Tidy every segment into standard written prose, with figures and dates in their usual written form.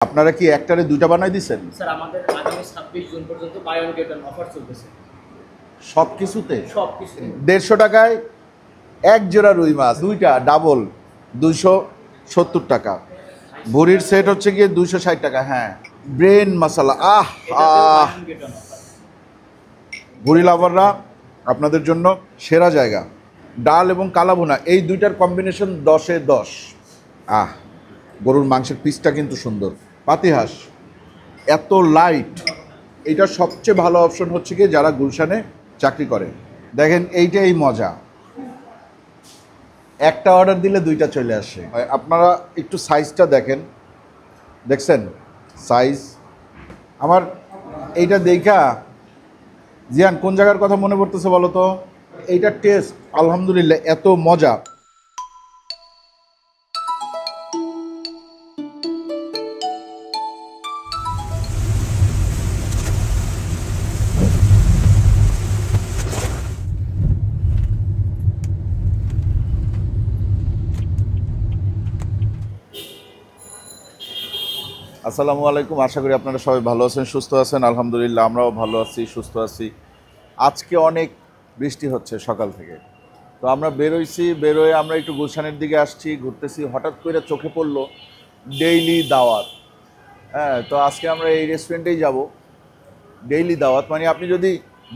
আপনারা কি একটারে দুইটা বানাই দিচ্ছেন? স্যার আমাদের আগামী 26 জুন পর্যন্ত buy one get one offer চলতেছে সব কিছুতে সবকিছু। 150 টাকায় এক জোড়া রুই মাছ, দুইটা ডাবল 270 টাকা। ভুড়ির সেট হচ্ছে গিয়ে 260 টাকা। হ্যাঁ, ব্রেন মশলা। ভুড়ি লাভাররা আপনাদের জন্য সেরা জায়গা। ডাল এবং কালাভুনা এই দুইটার কম্বিনেশন 10-এ 10। গরুর মাংসের পিসটা কিন্তু সুন্দর। পাতিহাঁস এত লাইট, এটা সবচেয়ে ভালো অপশন হচ্ছে কি যারা গুলশানে চাকরি করে। দেখেন এইটাই মজা, একটা অর্ডার দিলে দুইটা চলে আসে। আপনারা একটু সাইজটা দেখেন, দেখছেন সাইজ আমার এইটা দেখা জিয়ান কোন জায়গার কথা মনে পড়তেছে বলো তো? এইটার টেস্ট আলহামদুলিল্লাহ এত মজা। আসসালামু আলাইকুম, আশা করি আপনারা সবাই ভালো আছেন, সুস্থ আছেন। আলহামদুলিল্লাহ আমরাও ভালো আছি, সুস্থ আছি। আজকে অনেক বৃষ্টি হচ্ছে সকাল থেকে, তো আমরা বেরোয় আমরা একটু গুলশানের দিকে আসছি, ঘুরতেছি, হঠাৎ করে চোখে পড়লো ডেইলি দাওয়াত। হ্যাঁ, তো আজকে আমরা এই রেস্টুরেন্টেই যাব। ডেইলি দাওয়াত মানে আপনি যদি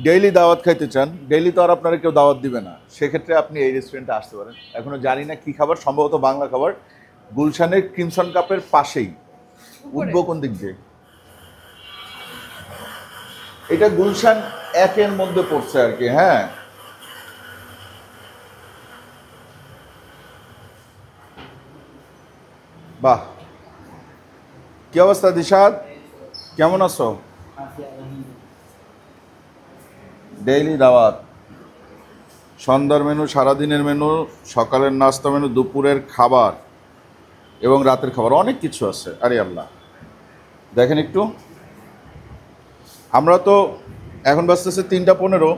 ডেইলি দাওয়াত খাইতে চান, ডেইলি তো আর আপনারা কেউ দাওয়াত দিবে না, সেক্ষেত্রে আপনি এই রেস্টুরেন্টে আসতে পারেন। এখনও জানি না কী খাবার, সম্ভবত বাংলা খাবার। গুলশানের ক্রিমসন কাপের পাশেই। উঠবো কোন দিক দিয়ে? এটা গুলশান 1-এর মধ্যে পড়ছে আর কি। হ্যাঁ, বাহ, কি অবস্থা দিশাদ, কেমন আছো? ডেইলি দাওয়াত, সন্ধ্যার মেনু, সারাদিনের মেনু, সকালের নাস্তা মেনু, দুপুরের খাবার এবং রাতের খাবার, অনেক কিছু আছে। আরে আল্লাহ, দেখেন একটু। আমরা তো এখন বাজতেছে 3টা 15,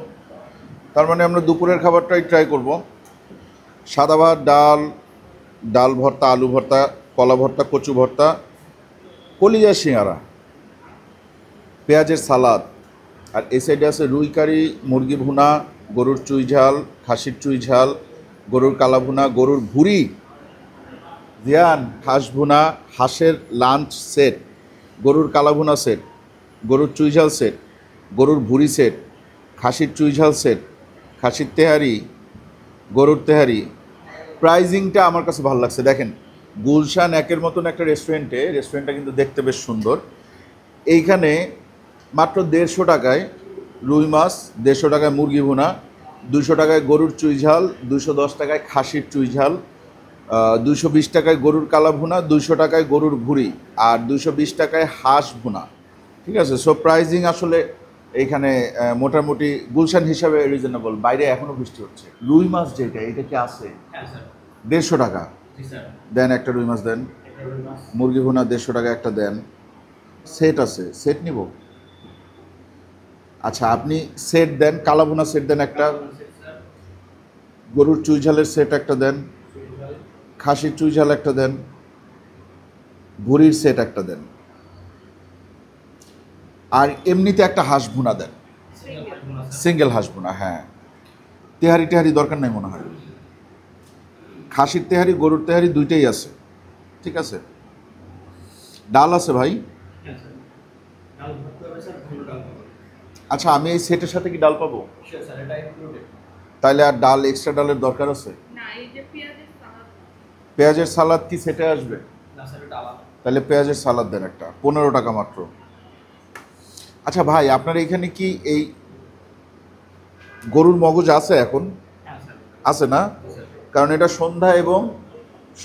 তার মানে আমরা দুপুরের খাবারটাই ট্রাই করব। সাদা ভাত, ডাল, ডাল ভর্তা, আলু ভর্তা, কলা ভর্তা, কচু ভর্তা, কলিজা সিঙ্গারা, পেঁয়াজের সালাদ, আর এই সাইডে আছে রুই কারি, মুরগি ভুনা, গরুর চুই ঝাল, খাসির চুই ঝাল, গরুর কালা ভুনা, গরুর ভুড়ি, জিয়ান হাঁস ভুনা, হাঁসের লাঞ্চ সেট, গরুর কালা ভুনা সেট, গরুর চুই ঝাল সেট, গরুর ভুড়ি সেট, খাসির চুই ঝাল সেট, খাসির তেহারি, গরুর তেহারি। প্রাইজিংটা আমার কাছে ভালো লাগছে। দেখেন গুলশান 1-এর মতন একটা রেস্টুরেন্টটা কিন্তু দেখতে বেশ সুন্দর। এইখানে মাত্র 150 টাকায় রুই মাছ, 150 টাকায় মুরগি ভুনা, 200 টাকায় গরুর চুই ঝাল, 210 টাকায় খাসির চুই ঝাল, 220 টাকায় গরুর কালা ভুনা, 200 টাকায় গরুর ভুড়ি, আর 220 টাকায় হাঁস ভুনা। ঠিক আছে, সো প্রাইজিং আসলে এইখানে মোটামুটি গুলশান হিসাবে রিজনেবল। বাইরে এখনও বৃষ্টি হচ্ছে। রুই মাছ যেটা, এটা কি আছে? 150 টাকা দেন, একটা রুই মাছ দেন। মুরগি ভুনা 150 টাকা একটা দেন। সেট আছে, সেট নিব। আচ্ছা, আপনি সেট দেন, কালা ভুনা সেট দেন একটা, গরুর চুই ঝালের সেট একটা দেন, খাসির চুই ঝাল একটা দেন, ভুড়ির সেট একটা দেন, আর এমনিতে একটা হাঁস ভুনা দেন, সিঙ্গেল হাঁস ভুনা। হ্যাঁ, তেহারি দরকার নাই মনে হয়। খাসির তেহারি, গরুর তেহারি দুইটাই আছে। ঠিক আছে, ডাল আছে ভাই? আচ্ছা, আমি এই সেটের সাথে কি ডাল পাবো? তাহলে আর ডাল, এক্সট্রা ডালের দরকার আছে? পেঁয়াজের সালাদ কি সেটে আসবে? তাহলে পেঁয়াজের সালাদ দেন একটা, 15 টাকা মাত্র। আচ্ছা ভাই, আপনার এখানে কি এই গরুর মগজ আছে এখন? আছে না? কারণ এটা সন্ধ্যা এবং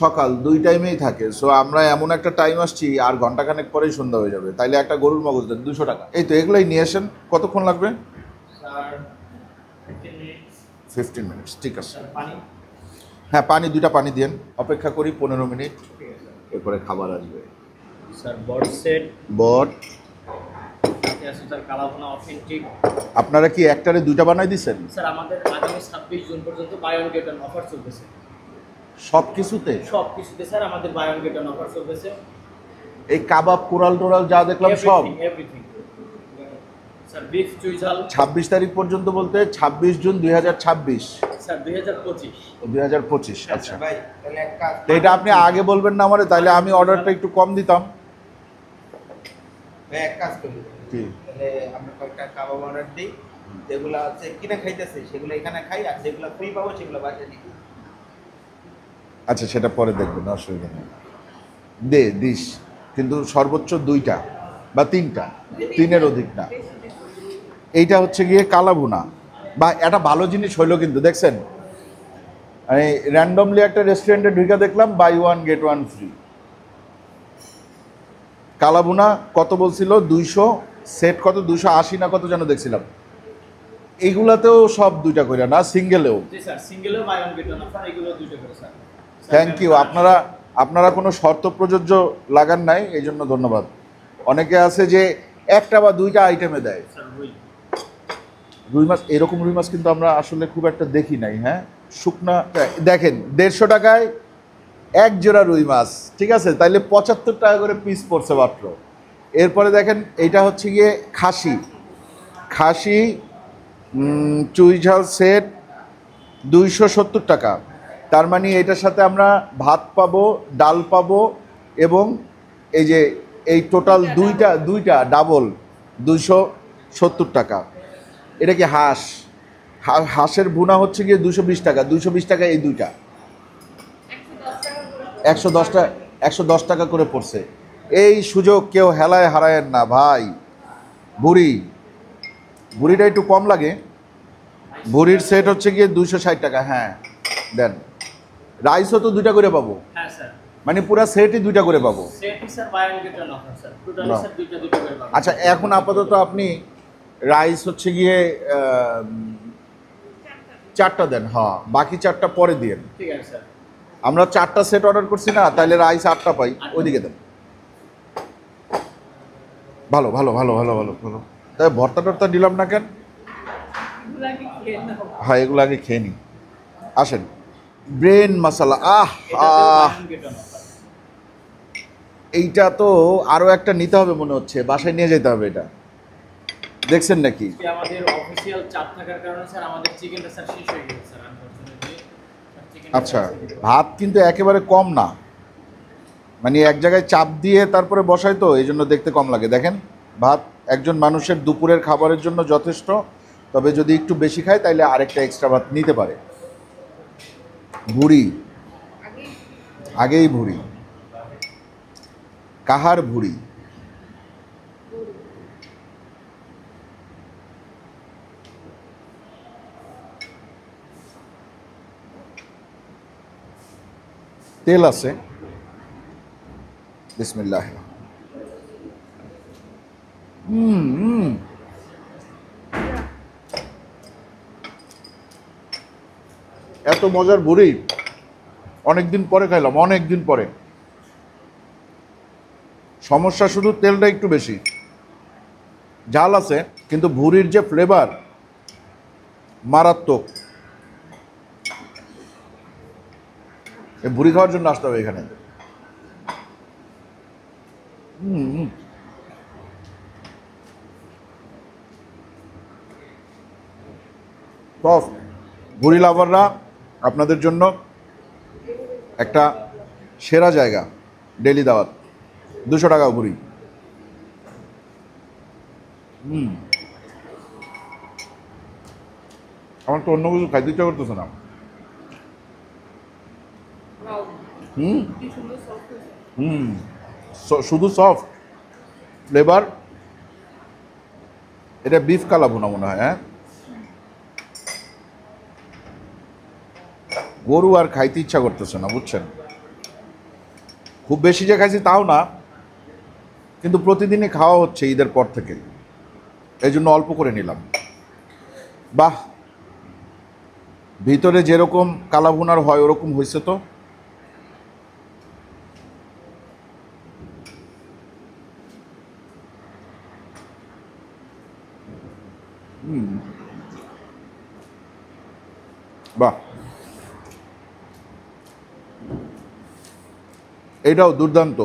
সকাল দুই টাইমেই থাকে। সো আমরা এমন একটা টাইম আসছি, আর ঘন্টাখানেক পরেই সন্ধ্যা হয়ে যাবে। তাইলে একটা গরুর মগজ দেন, 200 টাকা। এই তো এগুলোই নিয়ে আসেন। কতক্ষণ লাগবে? 15 মিনিটস। ঠিক আছে, হ্যাঁ, পানি 2টা পানি দিন, অপেক্ষা করি 15 মিনিট, এরপরে খাবার আসবে। স্যার বট সেট, বট আছে স্যার কালা ভুনা অথেন্টিক। আপনারা কি একটারে দুইটা বানাই দিচ্ছেন? স্যার আমাদের আগামী 26 জুন পর্যন্ত buy one get one offer চলতেছে সব কিছুতে সবকিছুতে। স্যার আমাদের buy one get one offer চলতেছে। এই কাবাব কোরাল টোরাল যা দেখলাম সব এভরিথিং স্যার। বিফ চুই ঝাল 26 তারিখ পর্যন্ত বলতে 26 জুন 2026। স্যার 2025। 2025 আচ্ছা। ভাই তাহলে এক কাজ তো এটা আপনি আগে বলবেন না আমারে, তাহলে আমি অর্ডারটা একটু কম দিতাম। ভাই এক কাজ করি, কি? তাহলে আমরা কয়েকটা কাবাব অর্ডার দিই, যেগুলো আছে কিনে খাইতেছে সেগুলো এখানে খাই, আর যেগুলো ফ্রি পাবো সেগুলো বাসায় নিই। আচ্ছা সেটা পরে দেখবেন, অসুবিধা নেই। দিস, কিন্তু সর্বোচ্চ 2টা বা 3টা, 3-এর অধিক না। এইটা হচ্ছে গিয়ে কালাভুনা, বা একটা ভালো জিনিস হইলো কিন্তু দেখছেন, আমি র্যান্ডমলি একটা রেস্টুরেন্টে ঢুকে দেখলাম বাই 1 গেট 1 ফ্রি। কালাভুনা কত বলছিল, 200 সেট, কত 280 না কত যেন দেখছিলাম। এইগুলাতেও সব 2টা করে না, সিঙ্গেলেও। জি স্যার, সিঙ্গেলও buy one get one offer, এগুলো দুটো করে স্যার। Thank you. আপনারা কোনো শর্ত প্রযোজ্য লাগান নাই, এই জন্য ধন্যবাদ। অনেকে আছে যে একটা বা 2টা আইটেমে দেয়। স্যার রুই রুই মাছ, এরকম রুই মাছ কিন্তু আমরা আসলে খুব একটা দেখি নাই। হ্যাঁ, শুকনা দেখেন 150 টাকায় 1 জোড়া রুই মাছ, ঠিক আছে, তাইলে 75 টাকা করে পিস পড়ছে মাত্র। এরপরে দেখেন এইটা হচ্ছে গিয়ে খাসি চুই ঝাল সেট 270 টাকা। তার মানে এটার সাথে আমরা ভাত পাবো, ডাল পাবো, এবং এই যে এই টোটাল দুইটা ডাবল 270 টাকা। এটা কি হাঁসের ভুনা হচ্ছে গিয়ে 220 টাকা, 220 টাকা এই দুইটা 110 টাকা করে পড়ছে। এই সুযোগ কেউ হেলায় হারায়েন না ভাই। ভুড়িটা একটু কম লাগে। ভুড়ির সেট হচ্ছে গিয়ে 260 টাকা। হ্যাঁ দেন। রাইসও তো 2টা করে পাবো, হ্যাঁ স্যার, মানে পুরা সেটই 2টা করে পাবো। সেটই sir buy one get one offer sir. Totally বাহ। স্যার দুটো করে পাবেন। আচ্ছা এখন আপাতত আপনি রাইস হচ্ছে গিয়ে 4টা দেন, হ্যাঁ, বাকি 4টা পরে দিন। ঠিক আছে স্যার। আমরা 4টা সেট অর্ডার করছি না, তাহলে রাইস 8টা পাই, ওইদিকে দেন। ভালো ভালো ভালো ভালো ভালো ভালো। তাই ভর্তা টর্তা দিলাম না কেন? হ্যাঁ এগুলো আগে খেয়ে নিই। আসেন, ব্রেন মশলা, এইটা তো আরও একটা নিতে হবে মনে হচ্ছে, বাসায় নিয়ে যেতে হবে। এটা দেখছেন নাকি? আমাদের অফিসিয়াল চাপ থাকার কারণে স্যার আমাদের চিকেনটা স্যার শেষ হয়ে গেছে স্যার, আনফরচুনেটলি। আচ্ছা, ভাত কিন্তু একেবারে কম না, মানে এক জায়গায় চাপ দিয়ে তারপরে বসাই তো, এই জন্য দেখতে কম লাগে। দেখেন ভাত একজন মানুষের দুপুরের খাবারের জন্য যথেষ্ট, তবে যদি একটু বেশি খায় তাহলে আরেকটা এক্সট্রা ভাত নিতে পারে। আগেই ভুড়ি, কাহার ভুড়ি? তেল আছে, বিসমিল্লাহ। এত মজার ভুড়ি অনেকদিন পরে খাইলাম, অনেকদিন পরে। সমস্যা শুধু তেলটা একটু বেশি, ঝাল আছে, কিন্তু ভুড়ির যে ফ্লেভার মারাত্মক। এই ভুড়ি খাওয়ার জন্য আসতে হবে এখানে। সফট ভুড়ি লাভাররা আপনাদের জন্য একটা সেরা জায়গা, ডেলি দাওয়াত, 200 টাকা ভুড়ি। আমার তো অন্য কিছু খাইতে ইচ্ছা করতেছে না। শুধু সফট ফ্লেভার। এটা বিফ কালাভুনা মনে হয়। হ্যাঁ, গরু আর খাইতে ইচ্ছা করতেছে না, বুঝছেন। খুব বেশি যে খাইছি তাও না, কিন্তু প্রতিদিনই খাওয়া হচ্ছে ঈদের পর থেকে, এই জন্য অল্প করে নিলাম। বাহ, ভিতরে যেরকম কালাভুনার হয় ওরকম হয়েছে তো। বাহ, এটাও দুর্দান্ত।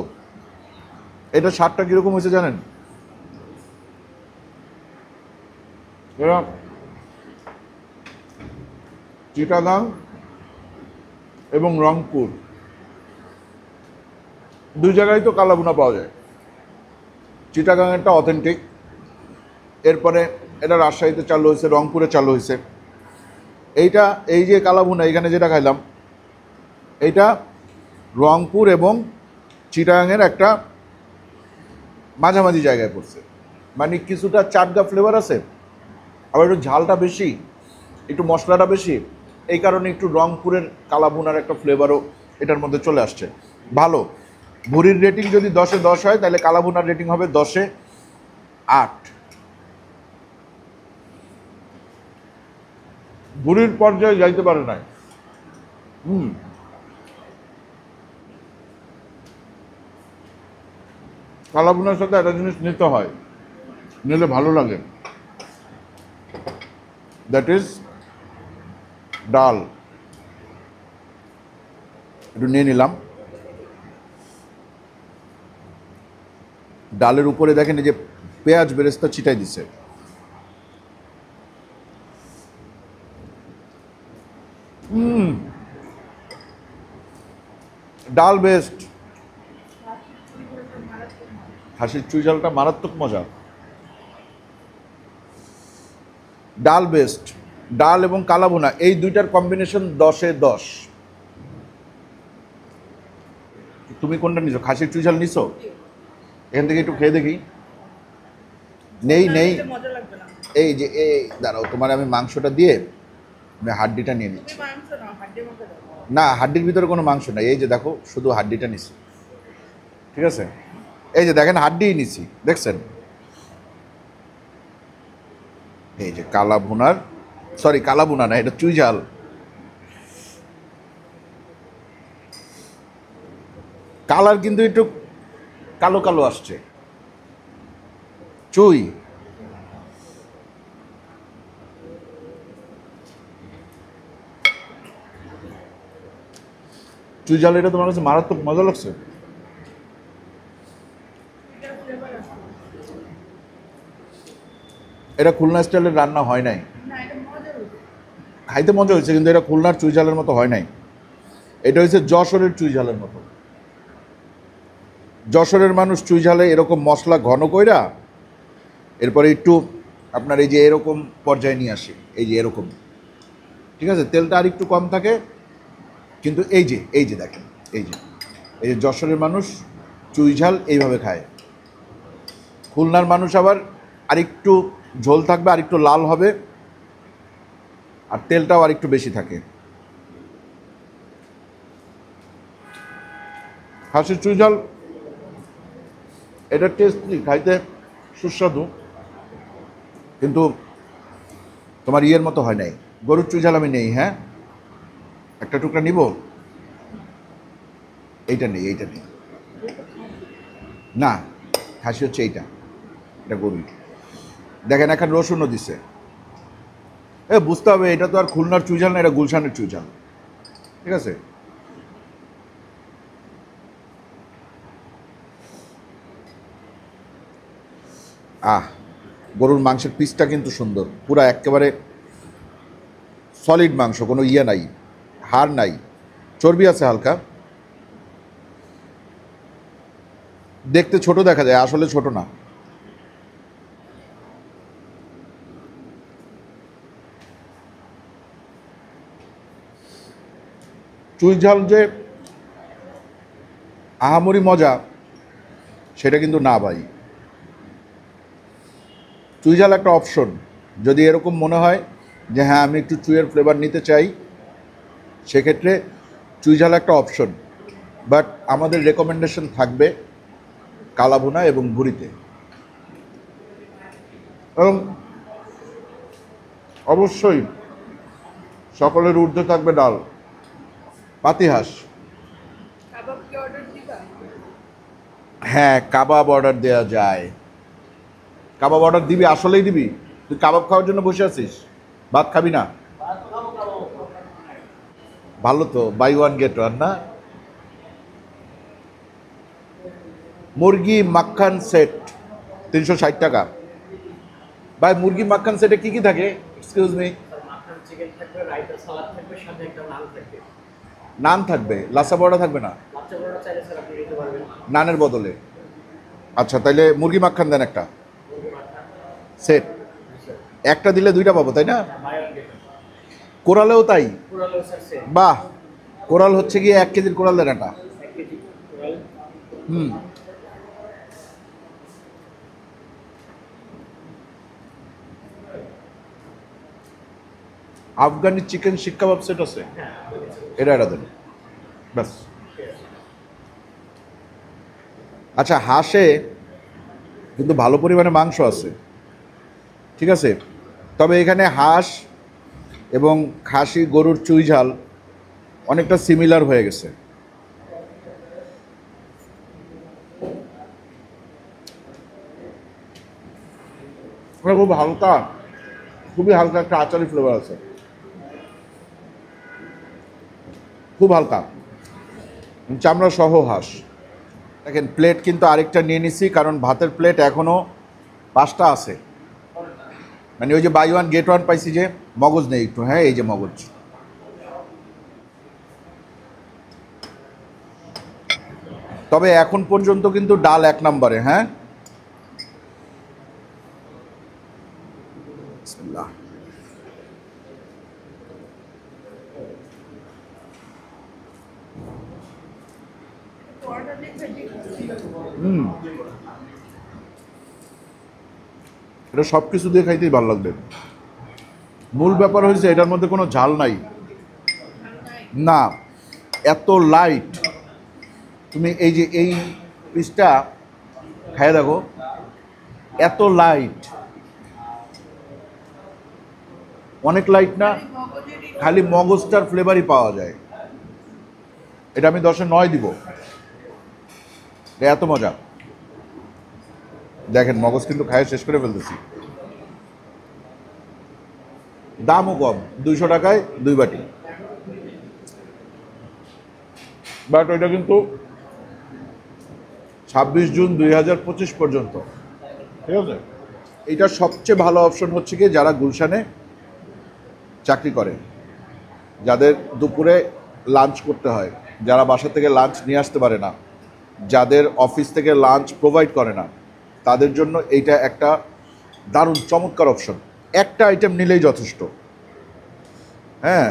এটা স্বাদটা কীরকম হয়েছে জানেন? এরা চিটাগাং এবং রংপুর দুই জায়গায় তো কালাভুনা পাওয়া যায়। চিটাগাংয়েরটা অথেন্টিক, এরপরে এটা রাজশাহীতে চালু হয়েছে, রংপুরে চালু হয়েছে। এইটা এই যে কালাভুনা এখানে যেটা খাইলাম, এইটা রংপুর এবং চিটাগাংয়ের একটা মাঝামাঝি জায়গায় পড়ছে। মানে কিছুটা চাটগা ফ্লেভার আছে, আবার একটু ঝালটা বেশি, একটু মশলাটা বেশি, এই কারণে একটু রংপুরের কালাভুনার একটা ফ্লেভারও এটার মধ্যে চলে আসছে। ভালো। ভুরির রেটিং যদি 10-এ 10 হয়, তাহলে কালাভুনার রেটিং হবে 10-এ 8। ভুরির পর্যায়ে যাইতে পারে নাই। কালাভুনার সাথে একটা জিনিস নিতে হয়, নিলে ভালো লাগে, দ্যাট ইজ ডাল। একটু নিয়ে নিলাম। ডালের উপরে দেখেন এই যে পেঁয়াজ বেরেস্তা ছিটাই দিছে। ডাল বেস্ট। হাসির চুই ঝালটা মারাত্মক মজা। ডাল বেস্ট। ডাল এবং কালাভুনা এই দুইটার কম্বিনেশন 10-এ 10। তুমি কোনটা নিছো? খাসির চুই ঝাল নিছো? এখান থেকে একটু খেয়ে দেখি। নেই নেই, এই যে এই দাঁড়াও, তোমার আমি মাংসটা দিয়ে আমি হাড্ডিটা নিয়ে নিচ্ছি। না, হাড্ডির ভিতরে কোনো মাংস নাই, এই যে দেখো শুধু হাড্ডিটা নিছি। ঠিক আছে, এই যে দেখেন হাড্ডিই নিছি, দেখছেন? এই যে কালাভুনার, সরি কালাভুনা না, এটা চুই ঝাল। কালার কিন্তু একটু কালো কালো আসছে। চুই চুই ঝাল, এটা তোমার কাছে মারাত্মক মজা লাগছে? এটা খুলনা স্টাইলের রান্না হয় নাই, খাইতে মজা হয়েছে, কিন্তু এটা খুলনার চুই ঝালের মতো হয় নাই। এটা হয়েছে যশোরের চুই ঝালের মতো। যশোরের মানুষ চুই ঝালে এরকম মশলা ঘন কইরা এরপরে একটু আপনার এই যে এরকম পর্যায়ে নিয়ে আসে, এই যে এরকম, ঠিক আছে, তেলটা আর একটু কম থাকে, কিন্তু এই যে দেখেন, এই যে যশোরের মানুষ চুই ঝাল এইভাবে খায়। খুলনার মানুষ আবার আরেকটু ঝোল থাকবে, আরেকটু লাল হবে, আর তেলটাও আরেকটু বেশি থাকে। খাসির চুই ঝাল এটা টেস্টি, খাইতে সুস্বাদু, কিন্তু তোমার ইয়ের মতো হয় নাই। গরুর চুই ঝাল আমি নেই, হ্যাঁ একটা টুকরা নিব, এইটা নেই, এইটা নেই, না খাসি হচ্ছে এইটা, এটা গরু। দেখেন এখন রসুনও দিছে, বুঝতে হবে এটা তো আর খুলনার চুই ঝাল না, এটা গুলশানের চুই ঝাল। ঠিক আছে, গরুর মাংসের পিসটা কিন্তু সুন্দর, পুরা একেবারে সলিড মাংস, কোনো ইয়ে নাই, হাড় নাই, চর্বি আছে হালকা। দেখতে ছোট দেখা যায়, আসলে ছোট না। চুই ঝাল যে আহামরি মজা সেটা কিন্তু না ভাই। চুই ঝাল একটা অপশন, যদি এরকম মনে হয় যে হ্যাঁ আমি একটু চুইয়ের ফ্লেভার নিতে চাই, সেক্ষেত্রে চুই ঝাল একটা অপশন, বাট আমাদের রেকমেন্ডেশন থাকবে কালাভুনা এবং ভুরিতে। এবং অবশ্যই সকলের ঊর্ধ্বে থাকবে ডাল, পাতিহাঁস। হ্যাঁ, কাবাব অর্ডার দেওয়া যায়। কাবাব অর্ডার দিবি? আসলেই দিবি? তুই কাবাব খাওয়ার জন্য বসে আছিস, ভাত খাবি না? ভালো তো, বাই ওয়ান গেট ওয়ান না? মুরগি মাখন সেট 360 টাকা। ভাই মুরগি মাখন সেটে কি কি থাকে? Excuse me. স্যার মাখন চিকেন থাকবে, রায়তা সালাদ থাকবে, সাথে একটা নান থাকবে। নান থাকবে, লাচ্ছা পরোটা থাকবে না? বাচ্চা বড়রা চাইলে স্যার আপনি নিতে পারবেন। নানের বদলে? আচ্ছা, তাইলে মুরগি মাখন দেন একটা মুরগি মাখন। সেট। স্যার একটা দিলে দুইটা পাবো, তাই না? বাই ওয়ান গেট কোরালেও তাই? পুরালো স্যার সেট। বাহ, কোরাল হচ্ছে গিয়ে 1 কেজির কোরাল দেন একটা। 1 কেজি পুরাল। হুম। আফগানি চিকেন শিক কাবাব সেট আছে, হ্যাঁ এটা এটা দেন ব্যাস। আচ্ছা, হাঁসে কিন্তু ভালো পরিমাণে মাংস আছে, ঠিক আছে, তবে এখানে হাঁস এবং খাসি গরুর চুই ঝাল অনেকটা সিমিলার হয়ে গেছে। ওটা খুব হালকা, খুবই হালকা একটা আচারি ফ্লেভার আছে, খুব হালকা, চামড়া সহ হাঁস। দেখেন প্লেট কিন্তু আরেকটা নিয়ে নিছি, কারণ ভাতের প্লেট এখনও 5টা আছে, মানে ওই যে বাই ওয়ান গেট ওয়ান পাইছি, যে মগজ নেই একটু, হ্যাঁ এই যে মগজ। তবে এখন পর্যন্ত কিন্তু ডাল 1 নম্বরে। হ্যাঁ, বিসমিল্লাহ। এটা সব কিছু দিয়ে খাইতেই ভালো লাগবে। মূল ব্যাপার হয়েছে এটার মধ্যে কোনো ঝাল নাই, না এত লাইট। তুমি এই যে এই পিসটা খাই দেখো, এত লাইট, অনেক লাইট না, খালি মগজটার ফ্লেভারই পাওয়া যায়। এটা আমি 10-এ 9 দিব, এটা এত মজা। দেখেন মগজ কিন্তু খাইয়ে শেষ করে ফেলতেছি। দামও কম, 200 টাকায় 2 বাটি। বাট ওইটা কিন্তু 26 জুন 2025 পর্যন্ত, ঠিক আছে। এইটার সবচেয়ে ভালো অপশন হচ্ছে কি, যারা গুলশানে চাকরি করে, যাদের দুপুরে লাঞ্চ করতে হয়, যারা বাসা থেকে লাঞ্চ নিয়ে আসতে পারে না, যাদের অফিস থেকে লাঞ্চ প্রোভাইড করে না, তাদের জন্য এইটা একটা দারুণ চমৎকার অপশন। একটা আইটেম নিলেই যথেষ্ট। হ্যাঁ,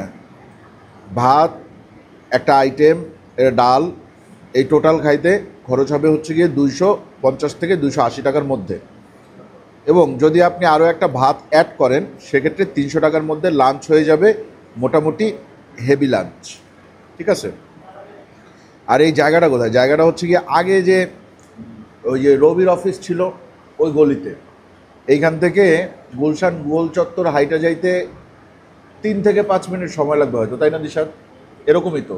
ভাত, একটা আইটেম, ডাল, এই টোটাল খাইতে খরচ হবে হচ্ছে গিয়ে 250 থেকে 280 টাকার মধ্যে। এবং যদি আপনি আরও একটা ভাত অ্যাড করেন, সেক্ষেত্রে 300 টাকার মধ্যে লাঞ্চ হয়ে যাবে, মোটামুটি হেভি লাঞ্চ, ঠিক আছে। আর এই জায়গাটা কোথায়? জায়গাটা হচ্ছে গিয়ে আগে যে ওই যে রবির অফিস ছিল ওই গলিতে, এইখান থেকে গুলশান গোল চত্বর হাইটা যাইতে 3 থেকে 5 মিনিট সময় লাগবে হয়তো, তাই না দিশাদ? এরকমই তো।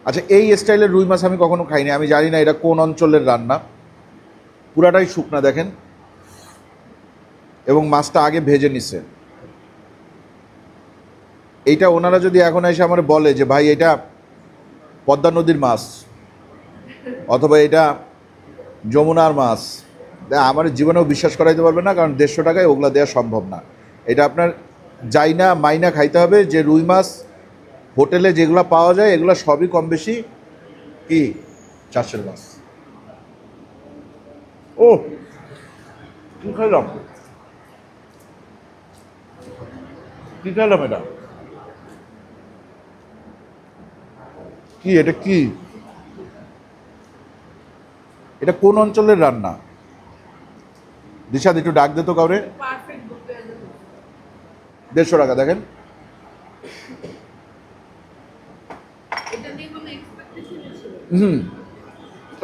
আচ্ছা, এই স্টাইলের রুই মাছ আমি কখনো খাইনি, আমি জানি না এটা কোন অঞ্চলের রান্না। পুরাটাই শুকনা দেখেন, এবং মাছটা আগে ভেজে নিছে। এইটা ওনারা যদি এখন এসে আমার বলে যে ভাই এটা পদ্মা নদীর মাছ, অথবা এটা যমুনার মাছ, আমার জীবনেও বিশ্বাস করাইতে পারবে না, কারণ 150 টাকায় ওগুলা দেওয়া সম্ভব না। এটা আপনার যাই না মাইনা খাইতে হবে, যে রুই মাছ হোটেলে যেগুলো পাওয়া যায় এগুলো সবই কম বেশি কি চাষের মাছ। ও কি খাইলাম, কি খাইলাম, এটা কি, এটা কি, এটা কোন অঞ্চলের রান্না? দিশাদ একটু ডাক দে তো কাউরে। 150 টাকা দেখেন।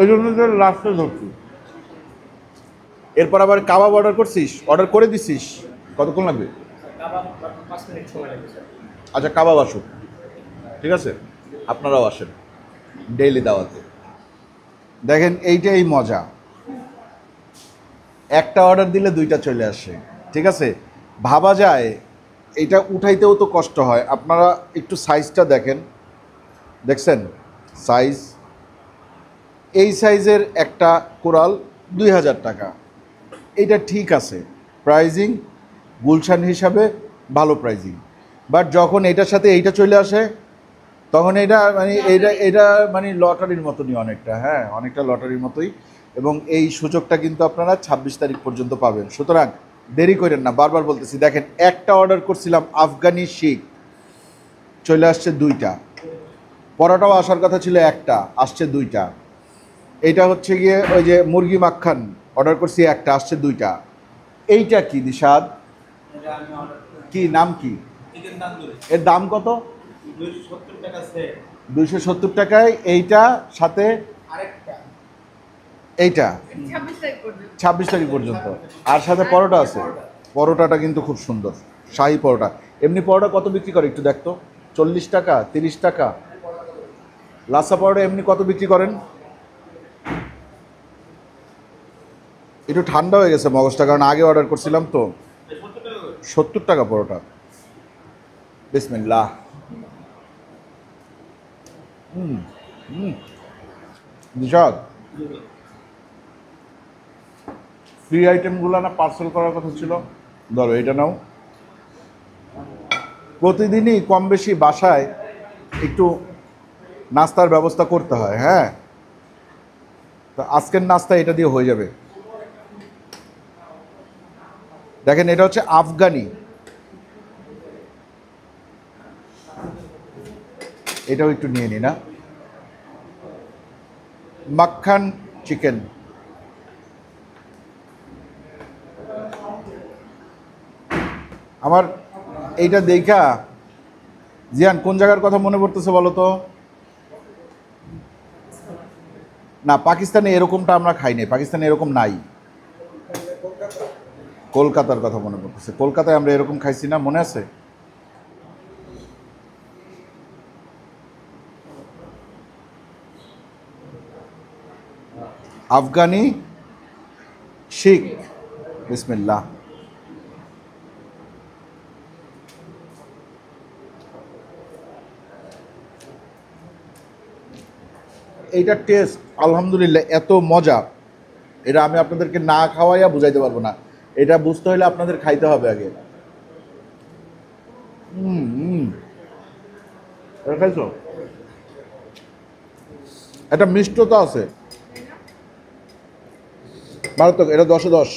ওই জন্য লাস্টে ধরছি। এরপর আবার কাবাব অর্ডার করছিস, অর্ডার করে দিছিস, কতক্ষণ লাগবে? কাবাব 5 মিনিট সময় লাগবে স্যার। আচ্ছা, কাবাব আসুক, ঠিক আছে, আপনারাও আসেন ডেইলি দাওয়াতে। দেখেন এইটাই মজা, একটা অর্ডার দিলে 2টা চলে আসে, ঠিক আছে। ভাবা যায় এটা উঠাইতেও তো কষ্ট হয়। আপনারা একটু সাইজটা দেখেন, দেখছেন সাইজ, এই সাইজের একটা কোরাল 2000 টাকা। এইটা ঠিক আছে, প্রাইজিং গুলশান হিসাবে ভালো প্রাইজিং। বাট যখন এটার সাথে এইটা চলে আসে তখন এটা মানে এটা মানে লটারির মতনই অনেকটা, হ্যাঁ অনেকটা লটারির মতোই। এবং এই সুযোগটা কিন্তু আপনারা 26 তারিখ পর্যন্ত পাবেন, সুতরাং দেরি করেন না। বারবার বলতেছি, দেখেন একটা অর্ডার করছিলাম আফগানি শিখ, চলে আসছে 2টা। পরোটাও আসার কথা ছিল একটা, আসছে 2টা। এইটা হচ্ছে গিয়ে ওই যে মুরগি মাখান অর্ডার করছি একটা, আসছে 2টা। এইটা কি দিশাদ, এটা আমি অর্ডার কি নাম কি, চিকেন তান্দুরি এর দাম কত? 270 টাকা সেট। 270 টাকায় এইটা, সাথে আরেকটা এইটা 26 তারিখ পর্যন্ত, আর সাথে পরোটা আছে। পরোটাটা কিন্তু খুব সুন্দর, শাহি পরোটা। এমনি পরোটা কত বিক্রি করে একটু দেখতো? 40 টাকা, 30 টাকা। লাসা পরোটা এমনি কত বিক্রি করেন? একটু ঠান্ডা হয়ে গেছে মগজটা, কারণ আগে অর্ডার করছিলাম তো। 70 টাকা পরোটা। বিসমিল্লাহ। নিশাদ, ফ্রি আইটেমগুলো না পার্সেল করার কথা ছিল, ধরো এটা নাও। প্রতিদিনই কম বেশি বাসায় একটু নাস্তার ব্যবস্থা করতে হয়, হ্যাঁ। তো আজকের নাস্তা এটা দিয়ে হয়ে যাবে। দেখেন এটা হচ্ছে আফগানি, এটাও একটু নিয়ে নি না। মাখান চিকেন, আমার এইটা দেখা জিয়ান কোন জায়গার কথা মনে পড়তেছে বলো তো? না, পাকিস্তানে এরকমটা আমরা খাই নাই, পাকিস্তানে এরকম নাই। কলকাতার কথা মনে পড়তেছে, কলকাতায় আমরা এরকম খাইছি না, মনে আছে? আফগানি শিখ, বিসমিল্লাহ। এইটা টেস্ট আলহামদুলিল্লাহ এত মজা, এটা আমি আপনাদেরকে না খাওয়াইয়া বুঝাইতে পারবো না। এটা বুঝতে হলে আপনাদের খাইতে হবে আগে। এটা খাইছো? একটা মিষ্টতা আছে, মারাত্মক। এটা 10-এ 10।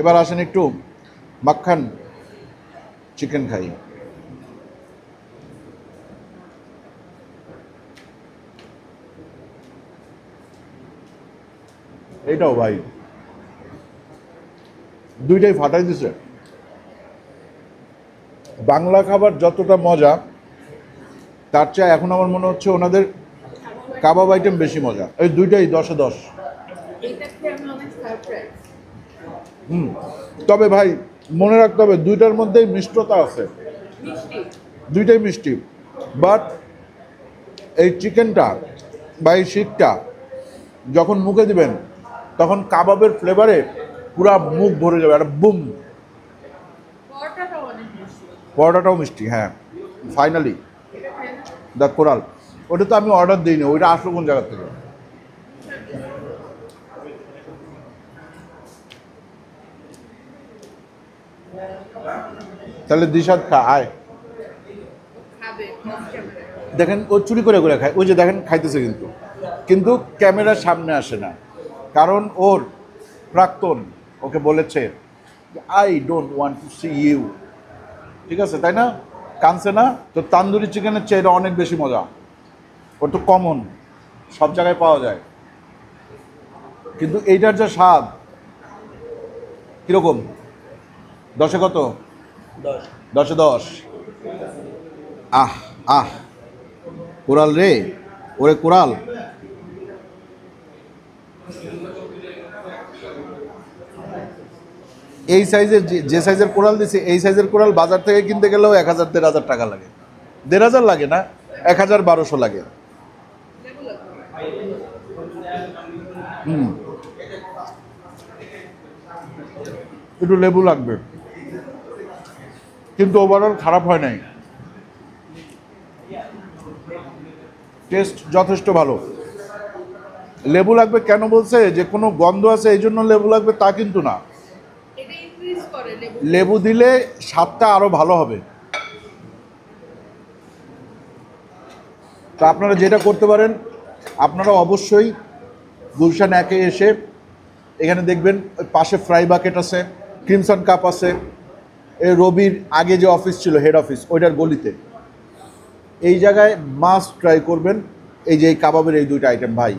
এবার আসেন একটু মাখান চিকেন খাই। এইটাও ভাই দুইটাই ফাটাই দিছে। বাংলা খাবার যতটা মজা, তার চেয়ে এখন আমার মনে হচ্ছে ওনাদের কাবাব আইটেম বেশি মজা। এই দুইটাই 10-এ 10। তবে ভাই মনে রাখতে হবে দুইটার মধ্যেই মিষ্টতা আছে, দুইটাই মিষ্টি। বাট এই চিকেনটা বা এই শিকটা যখন মুখে দিবেন তখন কাবাবের ফ্লেভারে পুরা মুখ ভরে যাবে, একটা বুম। পরোটাটাও মিষ্টি, হ্যাঁ। ফাইনালি দ্য কোরাল, ওটা তো আমি অর্ডার দিইনি, ওইটা আসলো কোন জায়গা থেকে? তাহলে দিশাদ খা, আয়। দেখেন ও চুরি করে করে খায়, ওই যে দেখেন খাইতেছে, কিন্তু কিন্তু ক্যামেরার সামনে আসে না, কারণ ওর প্রাক্তন ওকে বলেছে I don't want to see you, ঠিক আছে তাই না? কানছে না তো? তান্দুরি চিকেনের চেয়ে এটা অনেক বেশি মজা, ওর তো কমন, সব জায়গায় পাওয়া যায়। কিন্তু এইটার যে স্বাদ, কীরকম? 10-এ কত? 10-এ 10। আহ আহ, কোরাল রে, ওরে কোরাল। এই সাইজের যে সাইজের কোরাল দিছে, এই সাইজের কোরাল বাজার থেকে কিনতে গেলেও 1000-1500 টাকা লাগে। 1500 লাগে না, 1000-1200 লাগে। একটু লেবু লাগবে, কিন্তু ওভারঅল খারাপ হয় নাই। টেস্ট যথেষ্ট ভালো। লেবু লাগবে কেন বলছে যে কোনো গন্ধ আছে এই জন্য লেবু লাগবে তা কিন্তু না, এটা ইনক্রিজ করে লেবু। লেবু দিলে স্বাদটা আরও ভালো হবে। তো আপনারা যেটা করতে পারেন, আপনারা অবশ্যই গুলশান একে এসে এখানে দেখবেন ওই পাশে ফ্রাই বাকেট আছে, ক্রিমসন কাপ আছে, এই রবির আগে যে অফিস ছিল হেড অফিস ওইটার গলিতে, এই জায়গায় মাস্ট ট্রাই করবেন এই যে এই কাবাবের এই দুইটা আইটেম ভাই,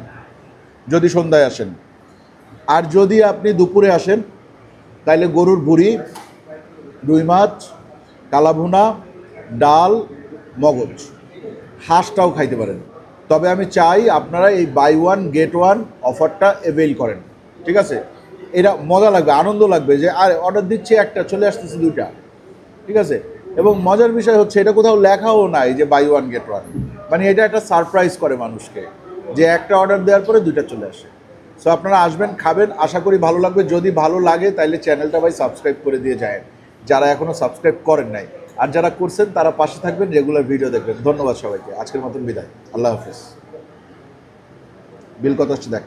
যদি সন্ধ্যায় আসেন। আর যদি আপনি দুপুরে আসেন তাইলে গরুর ভুড়ি, রুই মাছ, কালাভুনা, ডাল, মগজ, হাঁসটাও খাইতে পারেন। তবে আমি চাই আপনারা এই বাই ওয়ান গেট ওয়ান অফারটা অ্যাভেল করেন, ঠিক আছে? এটা মজা লাগবে, আনন্দ লাগবে যে আর অর্ডার দিচ্ছি একটা চলে আসতেছে দুইটা, ঠিক আছে? এবং মজার বিষয় হচ্ছে এটা কোথাও লেখাও নাই যে বাই ওয়ান গেট ওয়ান, মানে এটা একটা সারপ্রাইজ করে মানুষকে যে একটা অর্ডার দেওয়ার পরে দুইটা চলে আসে। সো আপনারা আসবেন, খাবেন, আশা করি ভালো লাগবে। যদি ভালো লাগে তাহলে চ্যানেলটা ভাই সাবস্ক্রাইব করে দিয়ে যায় যারা এখনও সাবস্ক্রাইব করেন নাই, আর যারা করছেন তারা পাশে থাকবেন, রেগুলার ভিডিও দেখবেন। ধন্যবাদ সবাইকে, আজকের মতন বিদায়, আল্লাহ হাফিজ। বিল কত হচ্ছে দেখ।